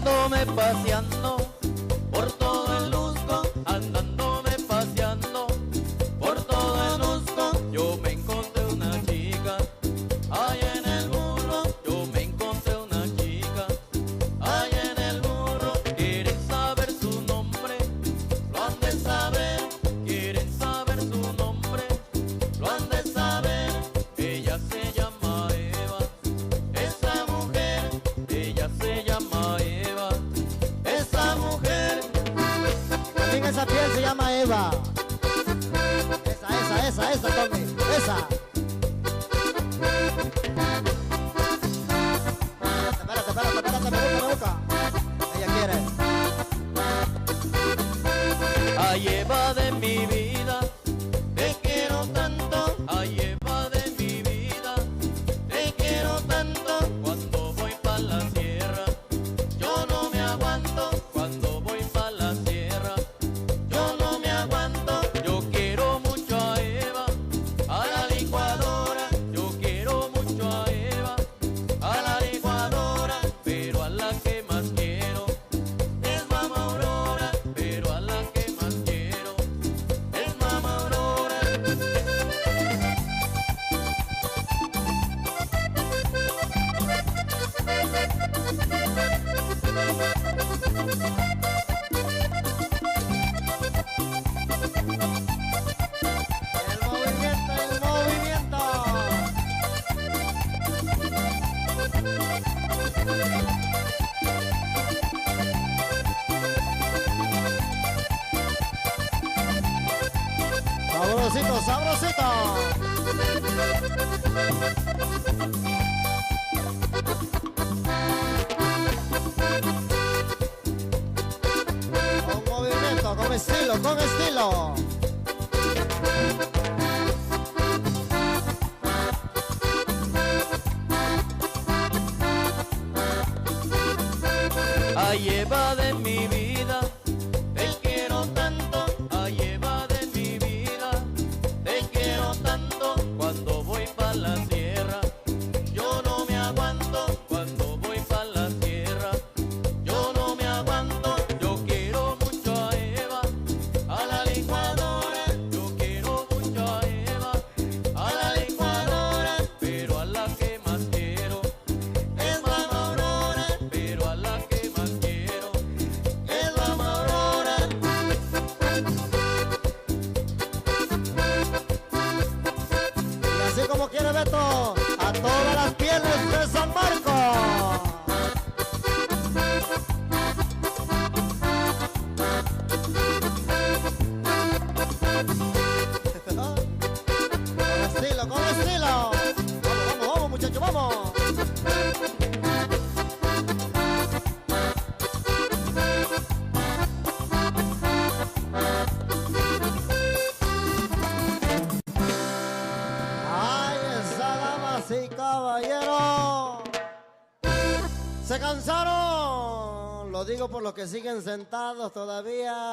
andándome paseando por todo el Lusco, andándome paseando por todo el Lusco. Yo me encontré una chica, allá en el burro. Yo me encontré una chica, allá en el burro. Quieren saber su nombre, lo han de saber. Quieren saber su nombre, lo han de saber. Ella se llama Eva, esa mujer. Ella se llama Eva, esa mujer. También esa piel se llama Eva. Esa, Tommy, esa. Espérate, me busca. Ella quiere. Ay, Eva de mi vida, te quiero tanto. Ay, Eva de mi vida, te quiero tanto. Cuando voy pa' la sierra, yo no me aguanto. Cuando voy pa' la sierra, yo no me aguanto. Yo quiero mucho a Eva, a la licuadora. Yo quiero mucho a Eva, a la licuadora. Pero a la que más quiero es Mama Aurora. Pero a la que más quiero es Mama Aurora. El movimiento. Sabrosito. Con movimiento, con estilo. Ay, Eva de mi vida, te quiero tanto. Ay, Eva de mi vida, te quiero tanto. Cuando voy pa' la sierra, yo no me aguanto. Cuando voy pa' la sierra, yo no me aguanto. Yo quiero mucho a Eva, a la licuadora. Yo quiero mucho a Eva, a la licuadora. Pero a la que más quiero es Mama Aurora. Pero a la que más quiero es Mama Aurora. Y así como quiere Beto, a todas las pieles de San Marcos. Con estilo. Vamos, muchachos, vamos. Ay, esa damas y caballeros. ¿Se cansaron? Lo digo por los que siguen sentados todavía.